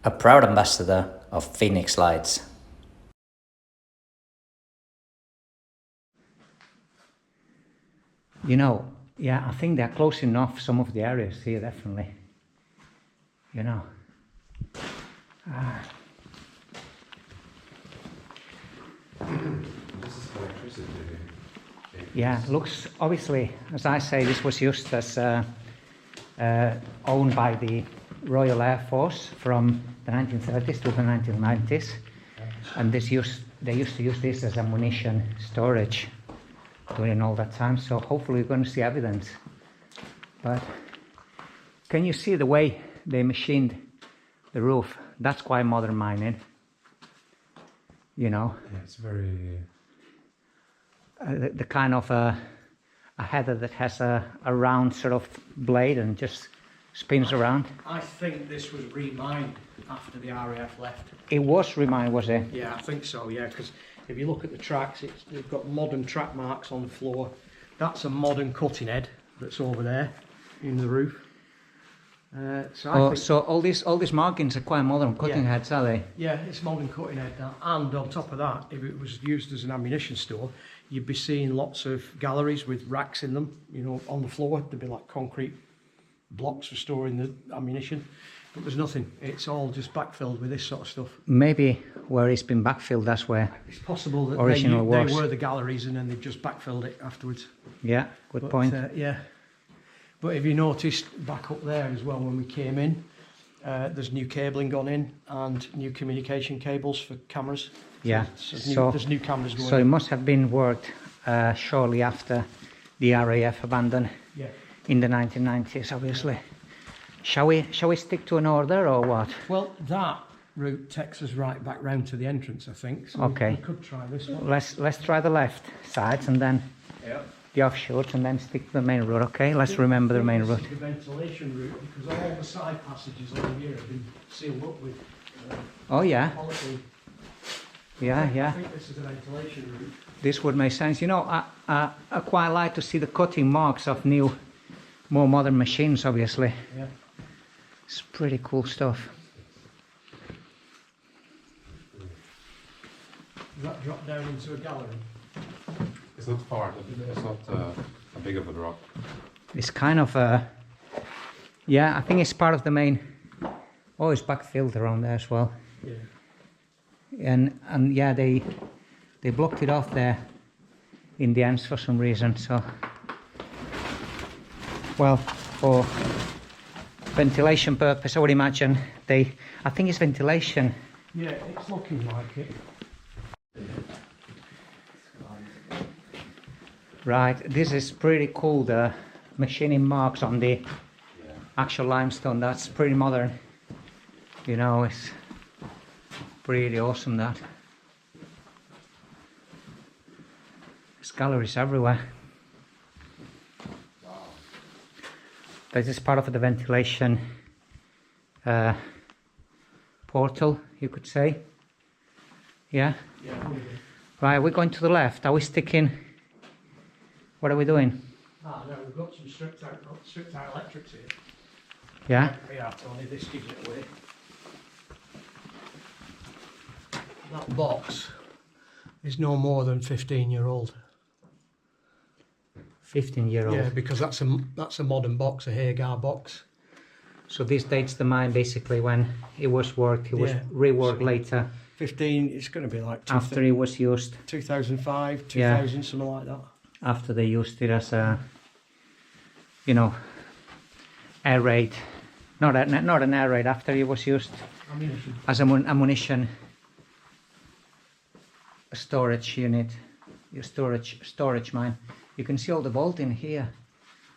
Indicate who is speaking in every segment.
Speaker 1: a proud ambassador of Phoenix Lights. You know, yeah, I think they're closing off some of the areas here, definitely. You know.
Speaker 2: This is electricity.
Speaker 1: Yeah, looks, obviously, as I say, this was used as owned by the Royal Air Force from the 1930s to the 1990s. And they used to use this as ammunition storage during all that time. So hopefully we're going to see evidence. But can you see the way they machined the roof? That's quite modern mining. You know.
Speaker 2: Yeah, it's very...
Speaker 1: The kind of a header that has a round sort of blade and just spins around.
Speaker 3: I think this was remined after the RAF left.
Speaker 1: It was remined, was it?
Speaker 3: Yeah, I think so, yeah, because if you look at the tracks, they've got modern track marks on the floor. That's a modern cutting head that's over there in the roof.
Speaker 1: So all these markings are quite modern cutting heads, are they?
Speaker 3: Yeah, it's modern cutting head that. And on top of that, if it was used as an ammunition store, you'd be seeing lots of galleries with racks in them, you know, on the floor. There'd be like concrete blocks for storing the ammunition. But there's nothing. It's all just backfilled with this sort of stuff.
Speaker 1: Maybe where it's been backfilled, that's where
Speaker 3: it's possible that they were the galleries and then they've just backfilled it afterwards.
Speaker 1: Yeah, good point.
Speaker 3: Yeah. But if you noticed back up there as well when we came in, there's new cabling gone in and new communication cables for cameras.
Speaker 1: Yeah,
Speaker 3: there's new cameras going in.
Speaker 1: So it must have been worked shortly after the RAF abandoned in the 1990s, obviously. Shall we stick to an order or what?
Speaker 3: Well, that route takes us right back round to the entrance, I think. So
Speaker 1: okay.
Speaker 3: We could try this one.
Speaker 1: Let's try the left sides and then the offshoots and then stick to the main road. Okay, let's remember the main road.
Speaker 3: The ventilation route, because all the side passages over here have been sealed up with.
Speaker 1: Oh yeah. Yeah.
Speaker 3: I think this is a ventilation route.
Speaker 1: This would make sense. You know, I quite like to see the cutting marks of new, more modern machines, obviously.
Speaker 3: Yeah.
Speaker 1: It's pretty cool stuff.
Speaker 3: Does that drop down into a gallery?
Speaker 2: It's not far, it's not a big of a drop.
Speaker 1: It's kind of yeah, I think it's part of the main. Oh, it's backfilled around there as well.
Speaker 3: Yeah.
Speaker 1: And yeah, they blocked it off there in the ends for some reason. So, well, for ventilation purpose, I would imagine I think it's ventilation.
Speaker 3: Yeah, it's looking like it.
Speaker 1: Right, this is pretty cool, the machining marks on the actual limestone. That's pretty modern. You know, it's pretty awesome that. There's galleries everywhere. This is part of the ventilation portal, you could say. Yeah?
Speaker 3: Yeah.
Speaker 1: Right, we're going to the left. Are we sticking? What are we doing?
Speaker 3: Ah, no, we've got some stripped out electrics here.
Speaker 1: Yeah?
Speaker 3: Yeah, Tony, this gives it away. That box is no more than 15-year-old.
Speaker 1: 15-year-old.
Speaker 3: Yeah, because that's a modern box, a Hagar box.
Speaker 1: So this dates the mine basically when it was worked. It was reworked later.
Speaker 3: 15, it's going to be like
Speaker 1: after it was used.
Speaker 3: 2005, 2000, something like that.
Speaker 1: After they used it as a, you know, air raid. Not an air raid, after it was used as ammunition storage unit, your storage mine. You can see all the bolting here.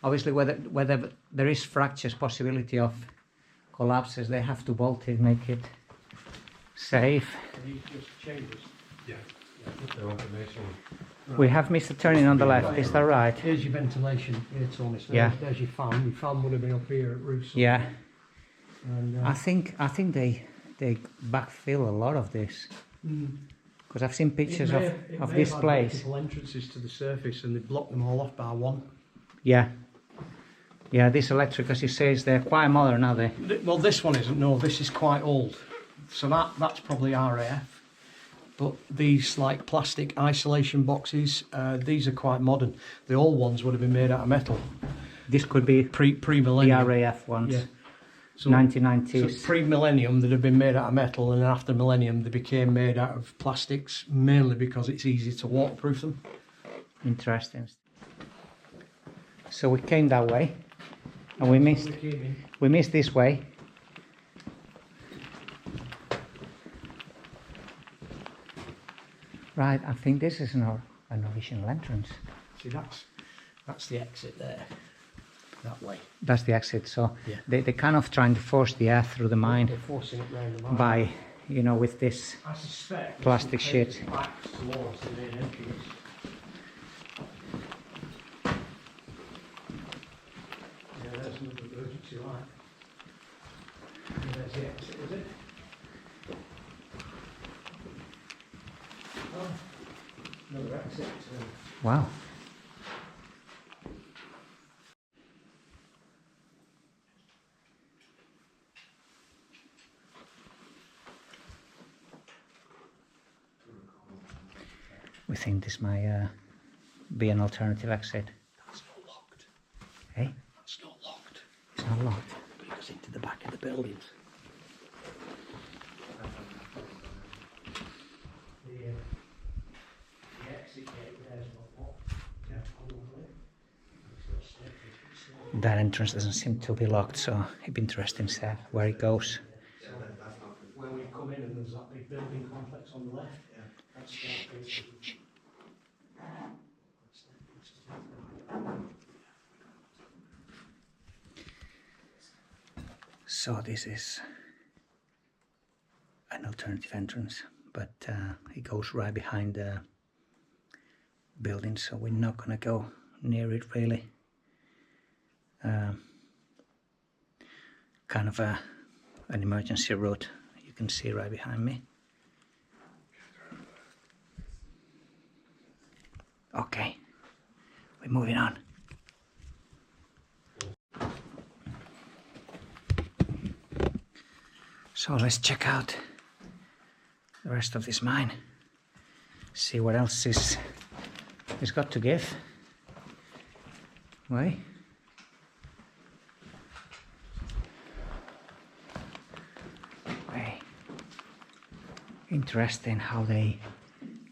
Speaker 1: Obviously, whether there is fractures, possibility of collapses, they have to bolt it, make it safe.
Speaker 3: These just changes.
Speaker 2: Yeah. The ventilation.
Speaker 1: We have Mr. Turning on the left, is that right?
Speaker 3: Here's your ventilation here, Tony. So there's your fan. Your fan would have been up here at roof.
Speaker 1: Yeah.
Speaker 3: And,
Speaker 1: I think they backfill a lot of this. Because I've seen pictures of this place.
Speaker 3: Multiple entrances to the surface and they block them all off by one.
Speaker 1: Yeah. Yeah, this electric, as you say, they're quite modern, are they?
Speaker 3: Well, this one isn't. No, this is quite old. So that's probably RAF. But these like plastic isolation boxes, these are quite modern. The old ones would have been made out of metal.
Speaker 1: This could be the
Speaker 3: Pre-millennium.
Speaker 1: RAF ones,
Speaker 3: Yeah. So,
Speaker 1: 1990s.
Speaker 3: so pre-millennium they'd have been made out of metal, and then after millennium they became made out of plastics, mainly because it's easy to waterproof them.
Speaker 1: Interesting. So we came that way, and we missed this way. Right, I think this is an original entrance.
Speaker 3: See, that's the exit there, that way.
Speaker 1: That's the exit. So
Speaker 3: Yeah.
Speaker 1: they're kind of trying to force the air through the mine
Speaker 3: They're forcing it round the mine.
Speaker 1: by, you know, with this.
Speaker 3: I suspect
Speaker 1: plastic
Speaker 3: this
Speaker 1: sheet.
Speaker 3: will take us back towards the main entrance. Yeah, there's another emergency light. And there's the exit, is it? Oh, another exit.
Speaker 1: Wow. We think this might be an alternative exit.
Speaker 3: That's not locked.
Speaker 1: Hey,
Speaker 3: That's not locked.
Speaker 1: it's not locked.
Speaker 3: But it goes into the back of the buildings. The exit gate there is not locked. Yeah, hold on a minute. It's got staircase.
Speaker 1: That entrance doesn't seem to be locked, so it'd be interesting to see where it goes.
Speaker 3: Where we come in and there's that big building complex on the left. Yeah. That's staircase.
Speaker 1: So this is an alternative entrance, but it goes right behind the building, so we're not gonna go near it really. Kind of an emergency route. You can see right behind me. Okay, we're moving on. So let's check out the rest of this mine. See what else is got to give. Right? Okay. Interesting how they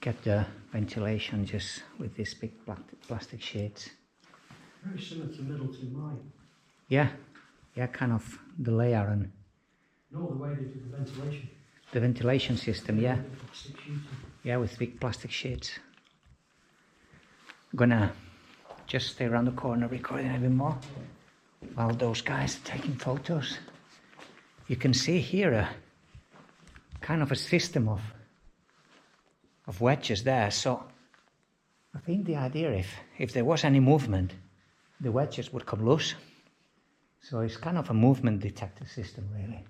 Speaker 1: get the ventilation just with these big plastic sheets.
Speaker 3: Very similar to Middleton Mine.
Speaker 1: Yeah, kind of the layer and
Speaker 3: No, the way they do the ventilation.
Speaker 1: the ventilation system, yeah.
Speaker 3: The plastic sheeting.
Speaker 1: Yeah, with big plastic sheets. Gonna just stay around the corner recording a bit more while those guys are taking photos. You can see here a kind of a system of wedges there. So I think the idea, if there was any movement, the wedges would come loose. So it's kind of a movement detector system really.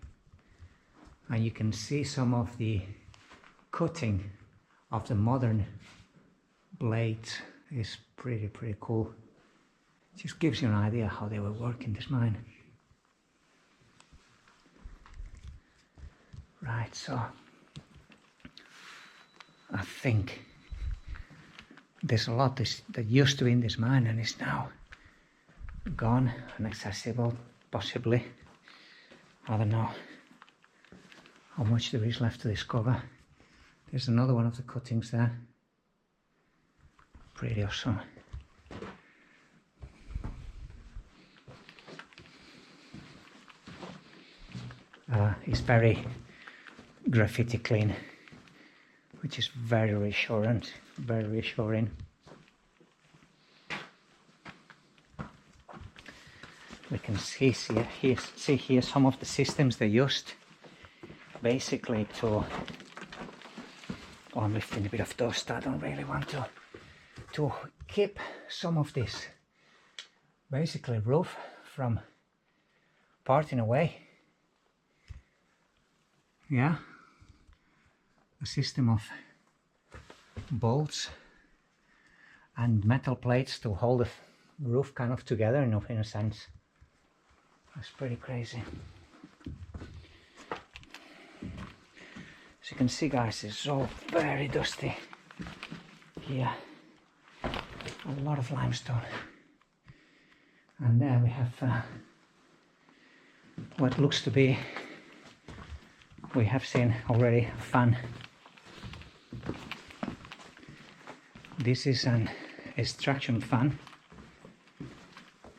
Speaker 1: And you can see some of the cutting of the modern blades is pretty cool. Just gives you an idea how they were working this mine. Right, so I think there's a lot that used to be in this mine and is now gone, inaccessible, possibly. I don't know how much there is left to discover. There's another one of the cuttings there. Pretty awesome. It's very graffiti clean, which is very reassuring. Very reassuring. We can see here some of the systems they used, basically to. Oh, I'm lifting a bit of dust. I don't really want to keep some of this basically roof from parting away. Yeah, a system of bolts and metal plates to hold the roof kind of together in a sense. That's pretty crazy. you can see, guys, it's all very dusty here. A lot of limestone. And there we have what looks to be, we have seen already, a fan. This is an extraction fan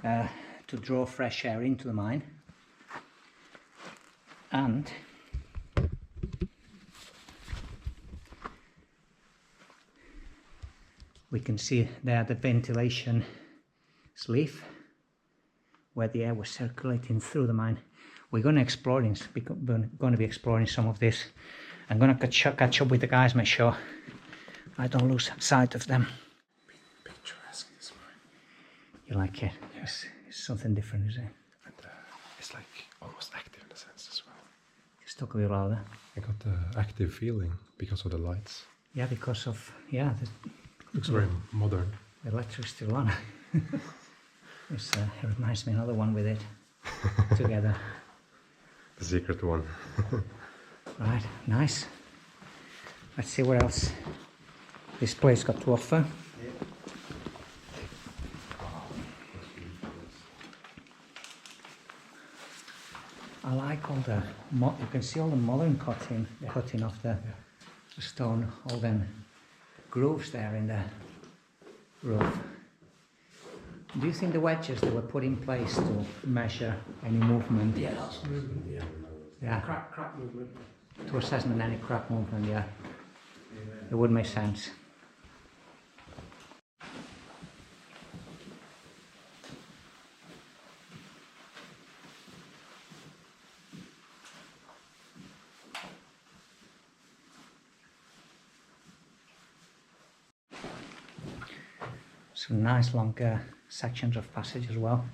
Speaker 1: to draw fresh air into the mine. And we can see there the ventilation sleeve where the air was circulating through the mine. We're going to explore this, we're going to be exploring some of this. I'm going to catch up with the guys, make sure I don't lose sight of them.
Speaker 2: Picturesque, this mine.
Speaker 1: You like it?
Speaker 2: Yeah.
Speaker 1: It's something different, isn't it?
Speaker 2: And it's like almost active in a sense as well.
Speaker 1: Just talk a bit louder.
Speaker 2: I got the active feeling because of the lights.
Speaker 1: Yeah, because of, yeah,
Speaker 2: Looks very modern.
Speaker 1: the electric's still on. It reminds me another one with it together.
Speaker 2: The secret one.
Speaker 1: Right, nice. Let's see what else this place got to offer. I like all the, you can see all the modern cutting off the stone, all them grooves there in the roof. Do you think the wedges that were put in place to measure any movement?
Speaker 3: Yeah, that's movement, yeah.
Speaker 1: Yeah,
Speaker 3: Crack movement.
Speaker 1: to assessment any crack movement, yeah. It would make sense. Some nice long sections of passage as well.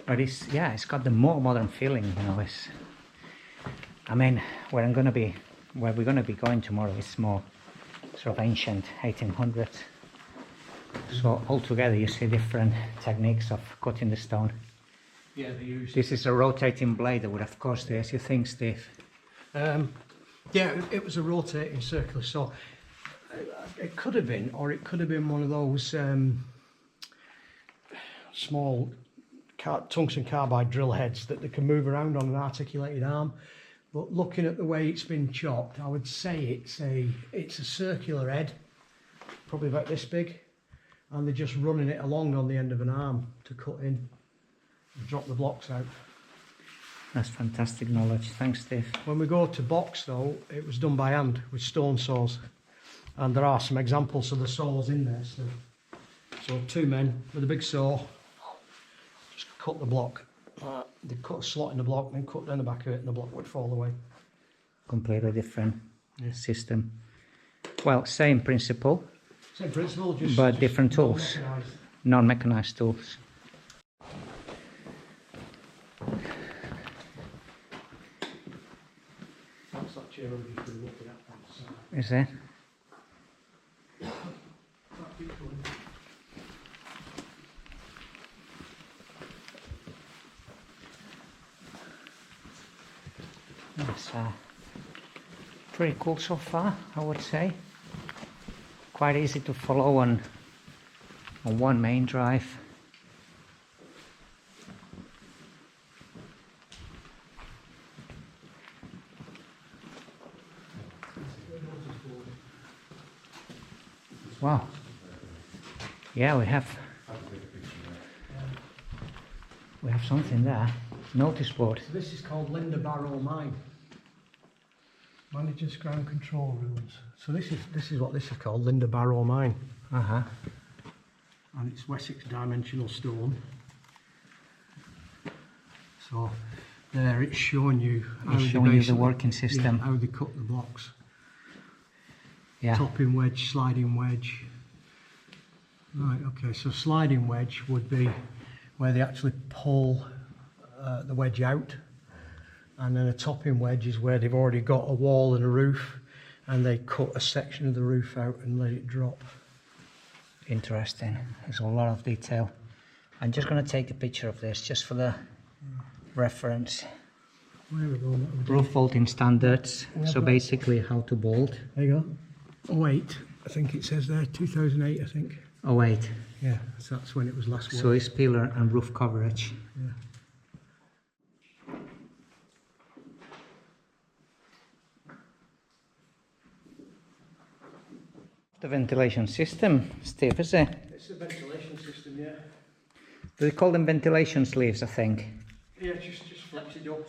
Speaker 1: But it's, yeah, it's got the more modern feeling, you know. It's, I mean, where we're going to be going tomorrow is more sort of ancient 1800s. So altogether you see different techniques of cutting the stone.
Speaker 3: Yeah, they use.
Speaker 1: This is a rotating blade that would have cost this, you think, Steve?
Speaker 3: Yeah, it was a rotating circular saw. It could have been, or it could have been one of those small tungsten carbide drill heads that they can move around on an articulated arm. But looking at the way it's been chopped, I would say it's a circular head, probably about this big, and they're just running it along on the end of an arm to cut in and drop the blocks out.
Speaker 1: That's fantastic knowledge. Thanks, Steve.
Speaker 3: When we go to box though, it was done by hand with stone saws. And there are some examples of the saws in there still. So two men with a big saw just cut the block. They cut a slot in the block, then cut down the back of it, and the block would fall away.
Speaker 1: Completely different system. Well, same principle,
Speaker 3: Same principle, just
Speaker 1: but different tools,
Speaker 3: non-mechanised.
Speaker 1: non-mechanized tools.
Speaker 3: That's that chair over you've been looking at. So.
Speaker 1: Is it?
Speaker 3: That keeps going.
Speaker 1: That's pretty cool so far, I would say. Quite easy to follow on one main drive. Wow. Yeah, we have something there. Notice board.
Speaker 3: So this is called Linda Barrow Mine. Manager's ground control rooms. So this is what this is called, Linda Barrow Mine.
Speaker 1: Uh-huh.
Speaker 3: And it's Wessex dimensional stone. So there it's showing you how
Speaker 1: It's
Speaker 3: they
Speaker 1: showing you the
Speaker 3: basically-
Speaker 1: working system.
Speaker 3: yeah, how they cut the blocks.
Speaker 1: Yeah.
Speaker 3: Topping wedge, sliding wedge. Right, okay, so sliding wedge would be where they actually pull the wedge out, and then a topping wedge is where they've already got a wall and a roof, and they cut a section of the roof out and let it drop.
Speaker 1: Interesting. There's a lot of detail. I'm just going to take a picture of this just for the reference.
Speaker 3: Where are we going? What are we doing?
Speaker 1: Roof bolting standards.
Speaker 3: Yeah,
Speaker 1: So
Speaker 3: but-
Speaker 1: basically how to bolt.
Speaker 3: There you go. 08, I think it says there, 2008, I think.
Speaker 1: Oh wait.
Speaker 3: Yeah, so that's when it was last
Speaker 1: So
Speaker 3: worked.
Speaker 1: it's pillar and roof coverage.
Speaker 3: Yeah.
Speaker 1: The ventilation system, Steve, is it?
Speaker 3: It's a ventilation system, yeah.
Speaker 1: They call them ventilation sleeves, I think.
Speaker 3: Yeah, just flex it up.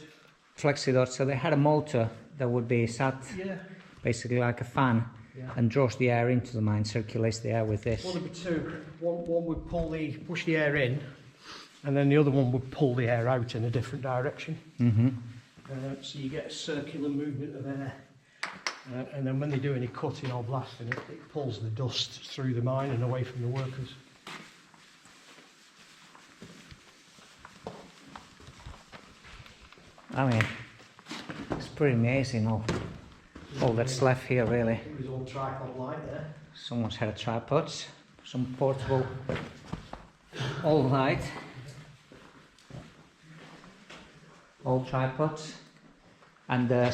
Speaker 1: Flexidot. So they had a motor that would be sat
Speaker 3: Yeah.
Speaker 1: basically like a fan
Speaker 3: Yeah.
Speaker 1: and draws the air into the mine, circulates the air with this.
Speaker 3: Well, there'd be two. One would push the air in, and then the other one would pull the air out in a different direction.
Speaker 1: Mm-hmm.
Speaker 3: So you get a circular movement of air. And then when they do any cutting or blasting, it pulls the dust through the mine and away from the workers.
Speaker 1: I mean, it's pretty amazing all that's left here really.
Speaker 3: It was all tripod light there.
Speaker 1: Someone's had a tripod, some portable old light, old tripods, and the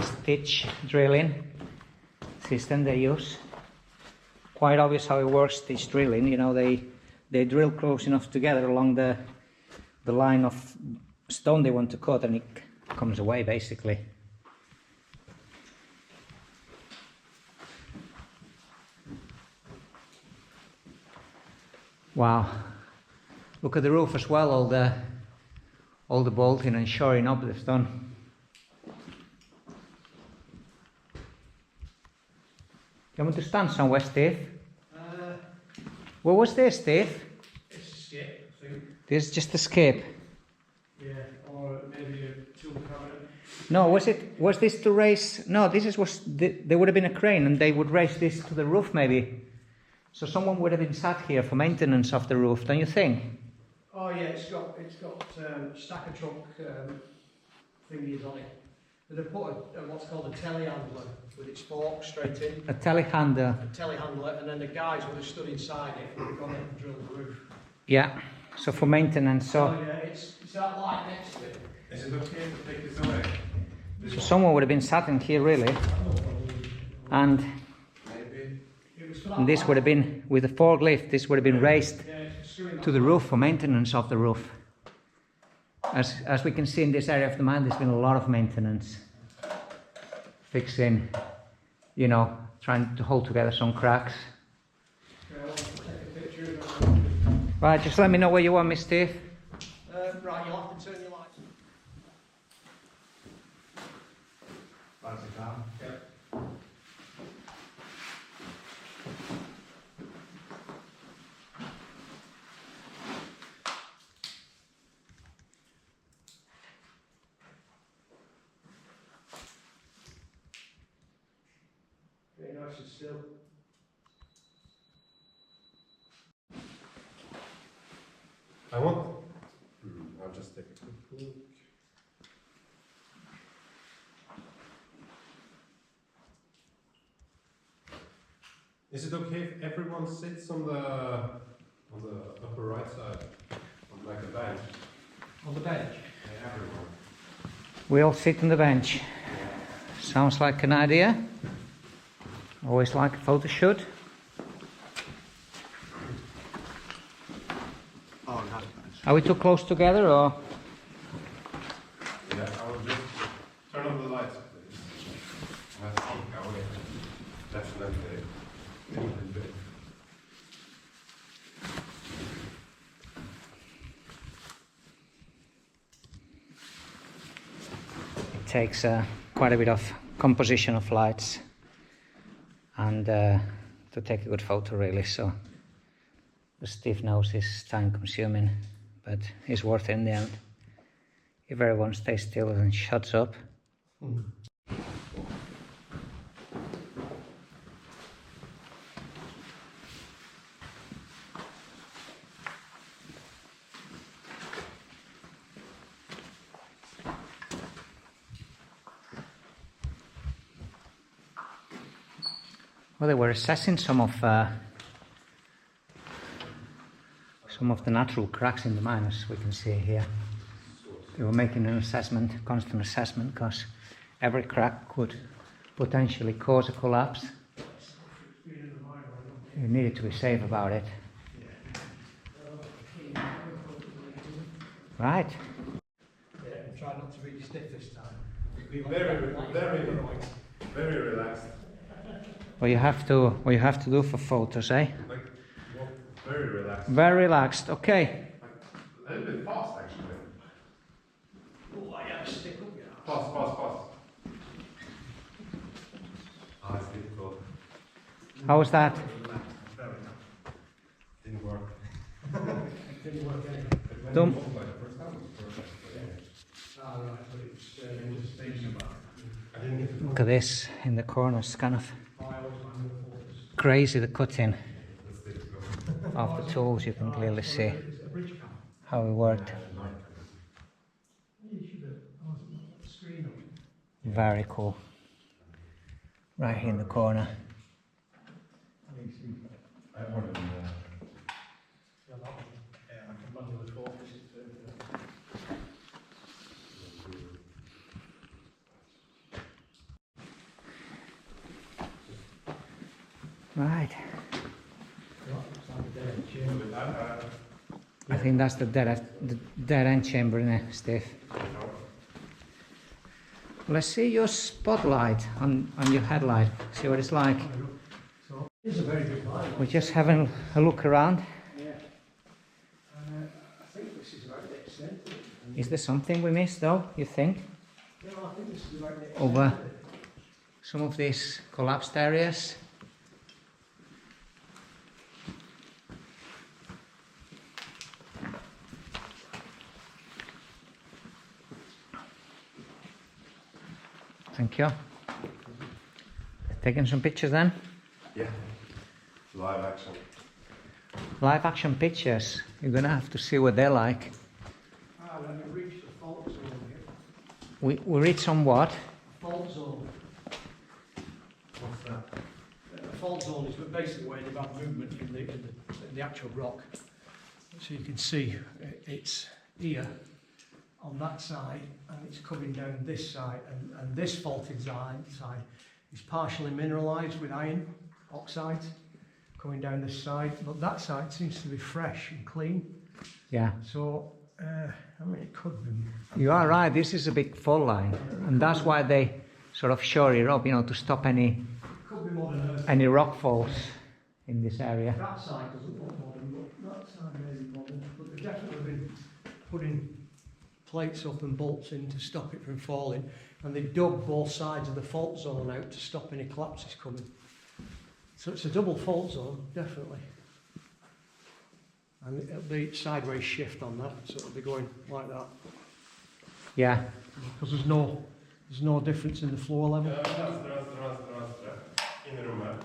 Speaker 1: stitch drilling system they use. Quite obvious how it works, stitch drilling. You know, they drill close enough together along the line of stone they want to cut, and it comes away basically. Wow, look at the roof as well, all the bolting and shoring up they've done. You want me to stand somewhere, Steve? Where was this, Steve?
Speaker 3: It's a skip, I think.
Speaker 1: This is just a skip.
Speaker 3: Yeah, or maybe a tool cabinet.
Speaker 1: No, was this to raise? No, there would have been a crane and they would raise this to the roof maybe. So someone would have been sat here for maintenance of the roof, don't you think?
Speaker 3: Oh yeah, it's got stacker trunk thingies on it. They've put what's called a telehandler with its fork straight in.
Speaker 1: A telehandler.
Speaker 3: A telehandler, and then the guys would have stood inside it and gone in and drilled the roof.
Speaker 1: Yeah, so for maintenance. So,
Speaker 3: yeah, it's that light next to it.
Speaker 2: Is it okay to take this away?
Speaker 1: so someone would have been sat in here really, and
Speaker 2: Maybe.
Speaker 3: It was for that
Speaker 1: And this
Speaker 3: light.
Speaker 1: would have been, with a forklift, this would have been raised
Speaker 3: Yeah, it's screwing
Speaker 1: to the roof for maintenance of the roof. As we can see in this area of the mine, there's been a lot of maintenance. Fixing, you know, trying to hold together some cracks.
Speaker 3: Yeah, I want to take a picture of it.
Speaker 1: Right, just let me know where you want me, Steve.
Speaker 3: Right, you'll have to turn your lights.
Speaker 2: Fancy car.
Speaker 3: Yeah. Very nice and still.
Speaker 2: I want. I'll just take a quick look. Is it okay if everyone sits on the upper right side, on like a bench?
Speaker 3: On the bench.
Speaker 2: Yeah, everyone.
Speaker 1: We all sit on the bench. Sounds like an idea. Always like a photo shoot.
Speaker 2: Oh, not bench.
Speaker 1: Are we too close together or?
Speaker 2: Yeah, I will just turn on the lights, please. I think I will definitely.
Speaker 1: It takes quite a bit of composition of lights and to take a good photo really, so the Steve knows it's time consuming, but it's worth it in the end if everyone stays still and shuts up. Well, they were assessing some of the natural cracks in the mine, as we can see here. They were making an assessment, constant assessment, because every crack could potentially cause a collapse. You needed to be safe about it. Right.
Speaker 3: Yeah, and try not to be stiff this time.
Speaker 2: Very relaxed.
Speaker 1: What you have to do for photos, eh?
Speaker 2: Like, well, very relaxed.
Speaker 1: Very relaxed. Okay.
Speaker 2: A little bit fast, actually.
Speaker 3: Oh, I have to stick up, yeah.
Speaker 2: Fast. Ah, it's difficult.
Speaker 1: How was that?
Speaker 2: Didn't work.
Speaker 3: Didn't work anyway.
Speaker 1: Don't-
Speaker 2: Like the first time was perfect.
Speaker 3: Ah, right, but it was thinking about it.
Speaker 2: I didn't get
Speaker 1: Look at this in the corner. It's kind of
Speaker 3: I always find more focus.
Speaker 1: crazy, the cutting
Speaker 2: That's difficult.
Speaker 1: of the tools. You can clearly see
Speaker 3: It's a bridge panel.
Speaker 1: how it worked.
Speaker 3: You should have the screen on.
Speaker 1: Very cool. Right here in the corner.
Speaker 2: I wanted
Speaker 3: Yeah, that one. Yeah, I can manually focus it.
Speaker 1: Right.
Speaker 2: to.
Speaker 1: I think that's the dead end chamber, isn't it, Steve? Let's see your spotlight on your headlight. See what it's like.
Speaker 3: So, it's a very big line.
Speaker 1: We're just having a look around.
Speaker 3: Yeah. I think this is about the extent of it.
Speaker 1: Is there something we missed though, you think?
Speaker 3: No, I think this is about the extent
Speaker 1: Over
Speaker 3: of it.
Speaker 1: some of these collapsed areas? Thank you. Taking some pictures then?
Speaker 2: Yeah. Live action.
Speaker 1: Live action pictures. You're gonna have to see what they're like.
Speaker 3: When we reach the fault zone here.
Speaker 1: We read some what?
Speaker 3: Fault zone.
Speaker 2: What's that?
Speaker 3: The fault zone is basically where you've had movement in the actual rock. So you can see it's here on that side and it's coming down this side and this faulted side is partially mineralised with iron oxide coming down this side, but that side seems to be fresh and clean.
Speaker 1: Yeah.
Speaker 3: So, I mean, it could be.
Speaker 1: You are right, this is a big fault line. And that's why they sort of shore it up, to stop any
Speaker 3: Could be modern earth.
Speaker 1: rock falls in this area.
Speaker 3: That side doesn't look modern, but that side may be modern. But they've definitely been putting plates up and bolts in to stop it from falling. And they've dug both sides of the fault zone out to stop any collapses coming. So it's a double fault zone, definitely. And it'll be sideways shift on that, so it'll be going like that.
Speaker 1: Yeah.
Speaker 3: Because there's no difference in the floor level.
Speaker 2: Raz. In rummet.